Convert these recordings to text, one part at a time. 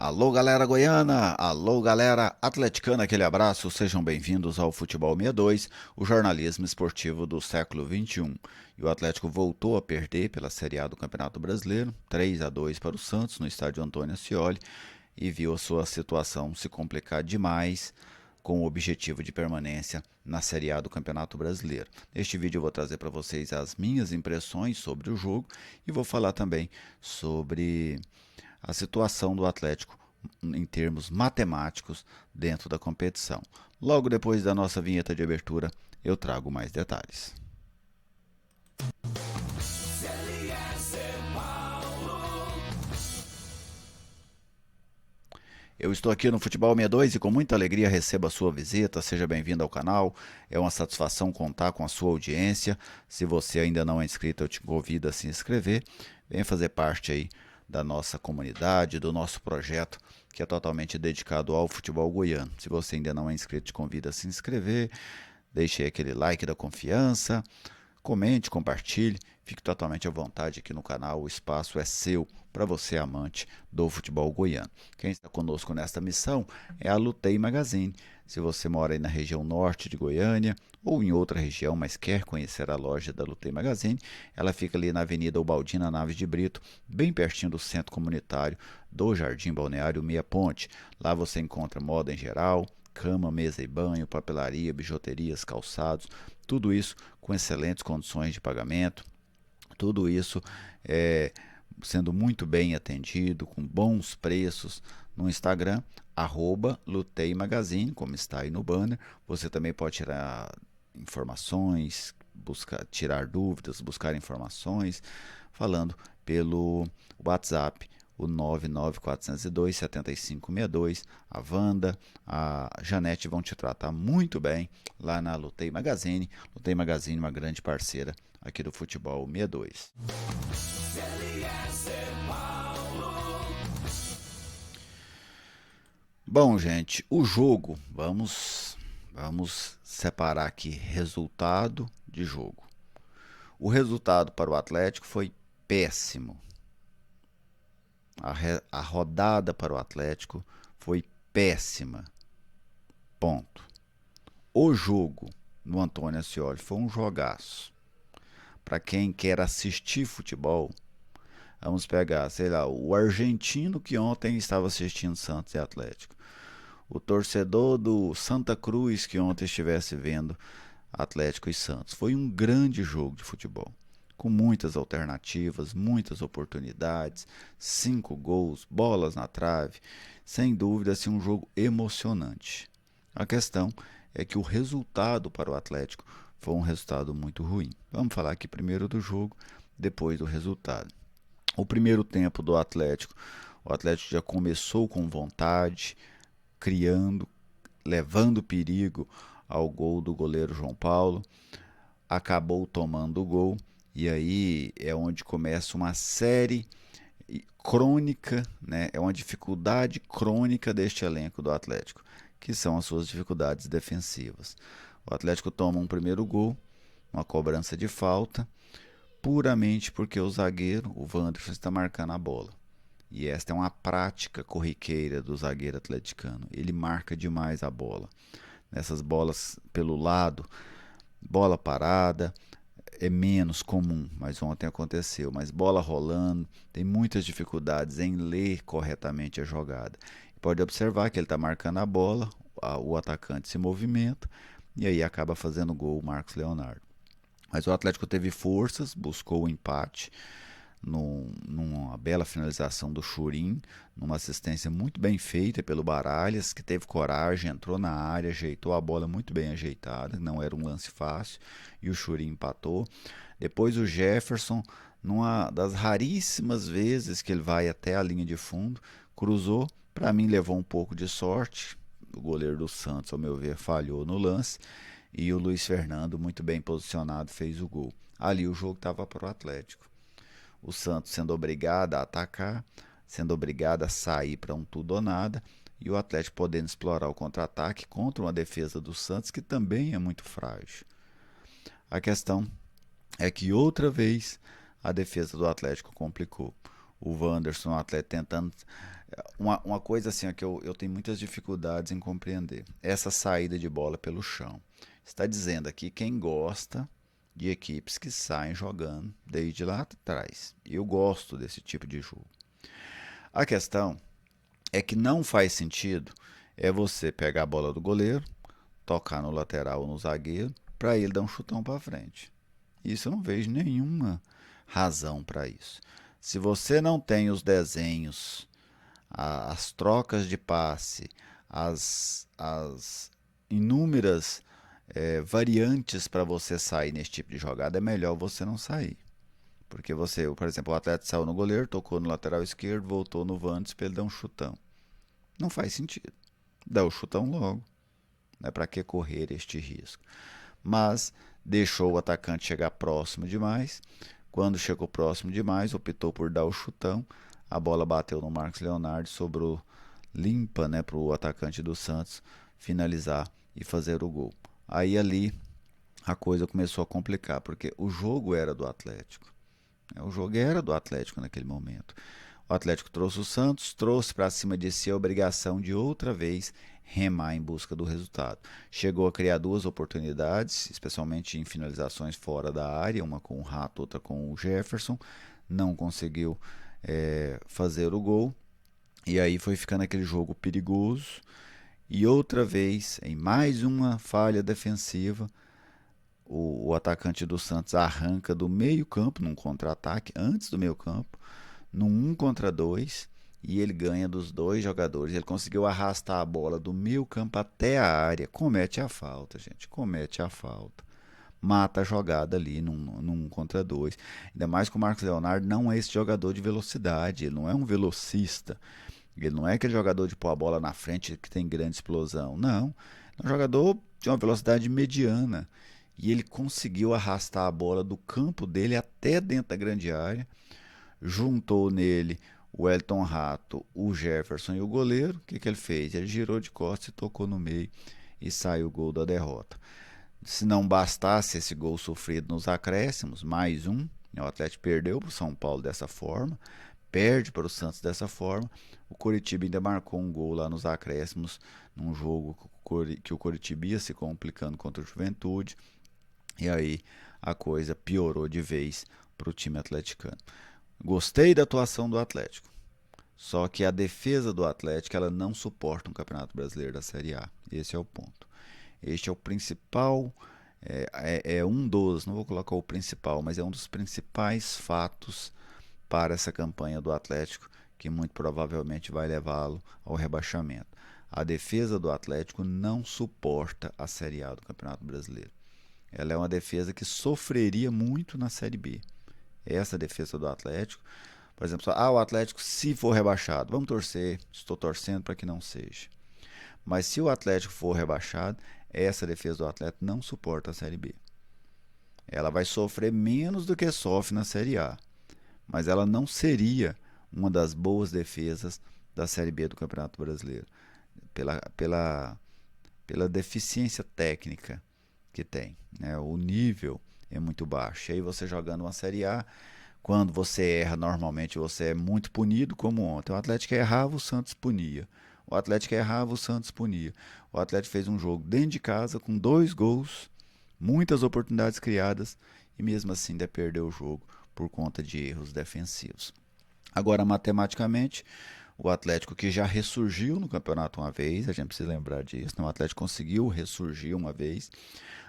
Alô, galera goiana! Alô, galera atleticana, aquele abraço, sejam bem-vindos ao Futebol 62, o jornalismo esportivo do século XXI. E o Atlético voltou a perder pela Série A do Campeonato Brasileiro, 3-2 para o Santos, no estádio Antônio Ascioli, e viu a sua situação se complicar demais com o objetivo de permanência na Série A do Campeonato Brasileiro. Neste vídeo eu vou trazer para vocês as minhas impressões sobre o jogo e vou falar também sobre a situação do Atlético em termos matemáticos dentro da competição. Logo depois da nossa vinheta de abertura, eu trago mais detalhes. Eu estou aqui no Futebol 62 e com muita alegria recebo a sua visita. Seja bem-vindo ao canal. É uma satisfação contar com a sua audiência. Se você ainda não é inscrito, eu te convido a se inscrever. Venha fazer parte aí da nossa comunidade, do nosso projeto, que é totalmente dedicado ao futebol goiano. Se você ainda não é inscrito, te convido a se inscrever. Deixe aí aquele like da confiança. Comente, compartilhe, fique totalmente à vontade aqui no canal, o espaço é seu para você amante do futebol goiano. Quem está conosco nesta missão é a Lutei Magazine. Se você mora aí na região norte de Goiânia ou em outra região, mas quer conhecer a loja da Lutei Magazine, ela fica ali na Avenida Ubaldina Naves de Brito, bem pertinho do centro comunitário do Jardim Balneário Meia Ponte. Lá você encontra moda em geral, cama, mesa e banho, papelaria, bijuterias, calçados, tudo isso com excelentes condições de pagamento, tudo isso sendo muito bem atendido, com bons preços no Instagram, Lutei Magazine, como está aí no banner. Você também pode tirar informações, tirar dúvidas, buscar informações, falando pelo WhatsApp, o 99402-7562. A Wanda, a Janete vão te tratar muito bem lá na Lutei Magazine. Lutei Magazine, uma grande parceira aqui do Futebol 62. Bom, gente, o jogo, vamos separar aqui resultado de jogo. O resultado para o Atlético foi péssimo. A rodada para o Atlético foi péssima. Ponto. O jogo no Antônio Ascioli foi um jogaço. Para quem quer assistir futebol, vamos pegar, sei lá, o argentino que ontem estava assistindo Santos e Atlético. O torcedor do Santa Cruz que ontem estivesse vendo Atlético e Santos. Foi um grande jogo de futebol, com muitas alternativas, muitas oportunidades, 5 gols, bolas na trave, sem dúvida assim, um jogo emocionante. A questão é que o resultado para o Atlético foi um resultado muito ruim. Vamos falar aqui primeiro do jogo, depois do resultado. O primeiro tempo do Atlético, o Atlético já começou com vontade, criando, levando perigo ao gol do goleiro João Paulo, acabou tomando o gol, e aí é onde começa uma série crônica, né? É uma dificuldade crônica deste elenco do Atlético, que são as suas dificuldades defensivas. O Atlético toma um primeiro gol, uma cobrança de falta, puramente porque o zagueiro, o Wanderson, está marcando a bola. E esta é uma prática corriqueira do zagueiro atleticano. Ele marca demais a bola. Nessas bolas pelo lado, bola parada, é menos comum, mas ontem aconteceu. Mas bola rolando, tem muitas dificuldades em ler corretamente a jogada. Pode observar que ele está marcando a bola, o atacante se movimenta e aí acaba fazendo gol o Marcos Leonardo. Mas o Atlético teve forças, buscou o empate numa bela finalização do Churin, numa assistência muito bem feita pelo Baralhas, que teve coragem, entrou na área, ajeitou a bola muito bem ajeitada, não era um lance fácil, e o Churin empatou. Depois o Jefferson, numa das raríssimas vezes que ele vai até a linha de fundo, cruzou, para mim levou um pouco de sorte, o goleiro do Santos, ao meu ver, falhou no lance, e o Luiz Fernando, muito bem posicionado, fez o gol. Ali o jogo estava para o Atlético. O Santos sendo obrigado a atacar, sendo obrigado a sair para um tudo ou nada, e o Atlético podendo explorar o contra-ataque contra uma defesa do Santos que também é muito frágil. A questão é que outra vez a defesa do Atlético complicou. O Wanderson, o atleta, tentando Uma coisa assim ó, que eu tenho muitas dificuldades em compreender. Essa saída de bola pelo chão. Está dizendo aqui quem gosta de equipes que saem jogando desde lá atrás. Eu gosto desse tipo de jogo. A questão é que não faz sentido é você pegar a bola do goleiro, tocar no lateral ou no zagueiro, para ele dar um chutão para frente. Isso eu não vejo nenhuma razão para isso. Se você não tem os desenhos, as trocas de passe, as inúmeras variantes para você sair nesse tipo de jogada, é melhor você não sair. Porque você, por exemplo, o atleta saiu no goleiro, tocou no lateral esquerdo, voltou no Vantes para ele dar um chutão. Não faz sentido. Dá o chutão logo. Não é para que correr este risco. Mas deixou o atacante chegar próximo demais. Quando chegou próximo demais, optou por dar o chutão. A bola bateu no Marcos Leonardo, sobrou limpa, né, para o atacante do Santos finalizar e fazer o gol. Aí ali a coisa começou a complicar, porque o jogo era do Atlético. O jogo era do Atlético naquele momento. O Atlético trouxe o Santos, trouxe para cima de si a obrigação de outra vez remar em busca do resultado. Chegou a criar duas oportunidades, especialmente em finalizações fora da área, uma com o Rato, outra com o Jefferson. Não conseguiu fazer o gol. E aí foi ficando aquele jogo perigoso. E outra vez, em mais uma falha defensiva, o atacante do Santos arranca do meio campo, num contra-ataque, antes do meio campo, num 1 contra 2, e ele ganha dos dois jogadores. Ele conseguiu arrastar a bola do meio campo até a área. Comete a falta, gente. Comete a falta. Mata a jogada ali num 1 contra 2. Ainda mais que o Marcos Leonardo não é esse jogador de velocidade. Ele não é um velocista. Ele não é aquele jogador de pôr a bola na frente que tem grande explosão. Não. É um jogador de uma velocidade mediana. E ele conseguiu arrastar a bola do campo dele até dentro da grande área. Juntou nele o Elton Rato, o Jefferson e o goleiro. O que, que ele fez? Ele girou de costas e tocou no meio e saiu o gol da derrota. Se não bastasse esse gol sofrido nos acréscimos, mais um, o Atlético perdeu para o São Paulo dessa forma, perde para o Santos dessa forma. O Coritiba ainda marcou um gol lá nos acréscimos, num jogo que o Coritiba ia se complicando contra o Juventude. E aí a coisa piorou de vez para o time atleticano. Gostei da atuação do Atlético. Só que a defesa do Atlético ela não suporta um Campeonato Brasileiro da Série A. Esse é o ponto. Este é o principal, um dos, não vou colocar o principal, mas é um dos principais fatos para essa campanha do Atlético, que muito provavelmente vai levá-lo ao rebaixamento. A defesa do Atlético não suporta a Série A do Campeonato Brasileiro. Ela é uma defesa que sofreria muito na Série B. Essa defesa do Atlético, por exemplo, o Atlético se for rebaixado, vamos torcer, estou torcendo para que não seja. Mas se o Atlético for rebaixado, essa defesa do Atlético não suporta a Série B. Ela vai sofrer menos do que sofre na Série A, mas ela não seria uma das boas defesas da Série B do Campeonato Brasileiro, pela deficiência técnica que tem, né? O nível é muito baixo. E aí você jogando uma Série A, quando você erra, normalmente você é muito punido, como ontem. O Atlético errava, o Santos punia. O Atlético errava, o Santos punia. O Atlético fez um jogo dentro de casa com 2 gols, muitas oportunidades criadas e mesmo assim ainda perdeu o jogo por conta de erros defensivos. Agora, matematicamente, o Atlético que já ressurgiu no campeonato uma vez, a gente precisa lembrar disso, né? O Atlético conseguiu ressurgir uma vez.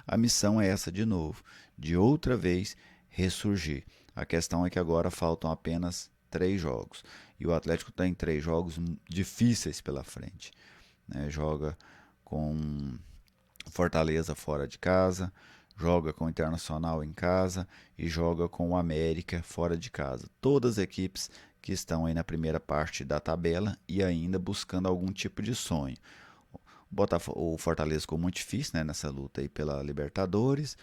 A missão é essa de novo, de outra vez ressurgir. A questão é que agora faltam apenas 3 jogos. E o Atlético tem 3 jogos difíceis pela frente, né? Joga com Fortaleza fora de casa, joga com o Internacional em casa e joga com o América fora de casa. Todas as equipes que estão aí na primeira parte da tabela e ainda buscando algum tipo de sonho. O Fortaleza ficou muito difícil, né, nessa luta aí pela Libertadores,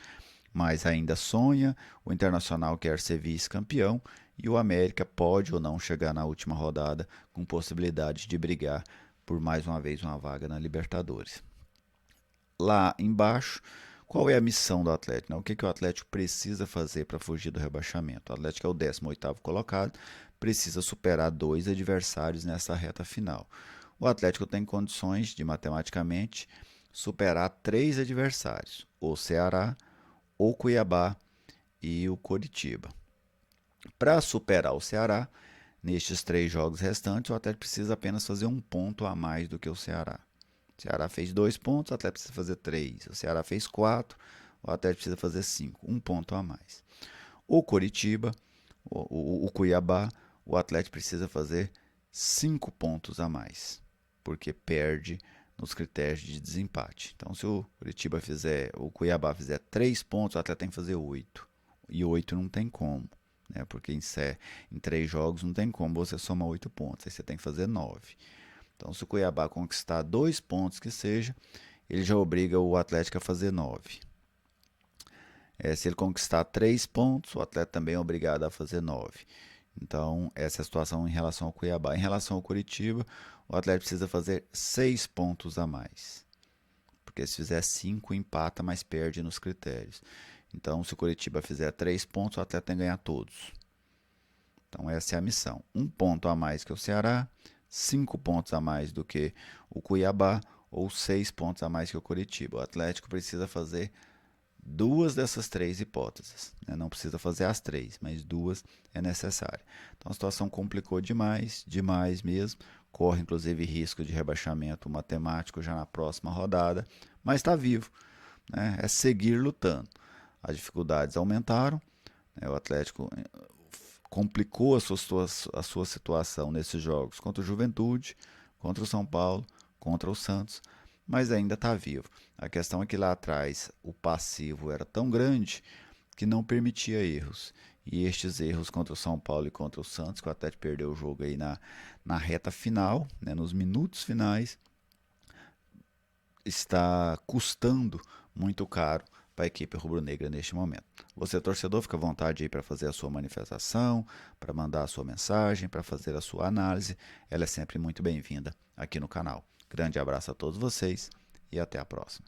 mas ainda sonha. O Internacional quer ser vice-campeão e o América pode ou não chegar na última rodada com possibilidade de brigar por mais uma vez uma vaga na Libertadores. Lá embaixo, qual é a missão do Atlético, né? O que o Atlético precisa fazer para fugir do rebaixamento? O Atlético é o 18º colocado, precisa superar 2 adversários nessa reta final. O Atlético tem condições de, matematicamente, superar 3 adversários, o Ceará, o Cuiabá e o Coritiba. Para superar o Ceará, nestes 3 jogos restantes, o Atlético precisa apenas fazer um ponto a mais do que o Ceará. O Ceará fez 2 pontos, o Atlético precisa fazer 3. O Ceará fez 4, o Atlético precisa fazer 5. Um ponto a mais. O Coritiba, o Cuiabá, o Atlético precisa fazer 5 pontos a mais, porque perde nos critérios de desempate. Então, se o Cuiabá fizer 3 pontos, o Atlético tem que fazer 8. E 8 não tem como, né? Porque em 3 jogos não tem como você somar 8 pontos, aí você tem que fazer 9. Então, se o Cuiabá conquistar 2 pontos que seja, ele já obriga o Atlético a fazer 9. Se ele conquistar 3 pontos, o Atlético também é obrigado a fazer 9. Então, essa é a situação em relação ao Cuiabá. Em relação ao Coritiba, o Atlético precisa fazer 6 pontos a mais. Porque se fizer 5, empata, mas perde nos critérios. Então, se o Coritiba fizer 3 pontos, o Atlético tem que ganhar todos. Então, essa é a missão. 1 ponto a mais que o Ceará, 5 pontos a mais do que o Cuiabá ou 6 pontos a mais que o Coritiba. O Atlético precisa fazer 2 dessas 3 hipóteses, né? Não precisa fazer as 3, mas 2 é necessário. Então a situação complicou demais, demais mesmo. Corre inclusive risco de rebaixamento matemático já na próxima rodada, mas está vivo, né? É seguir lutando. As dificuldades aumentaram, né? O Atlético complicou a sua situação nesses jogos contra o Juventude, contra o São Paulo, contra o Santos, mas ainda está vivo. A questão é que lá atrás o passivo era tão grande que não permitia erros. E estes erros contra o São Paulo e contra o Santos, que o Atlético perdeu o jogo aí na reta final, né, nos minutos finais, está custando muito caro para a equipe rubro-negra neste momento. Você, torcedor, fica à vontade aí para fazer a sua manifestação, para mandar a sua mensagem, para fazer a sua análise. Ela é sempre muito bem-vinda aqui no canal. Grande abraço a todos vocês e até a próxima.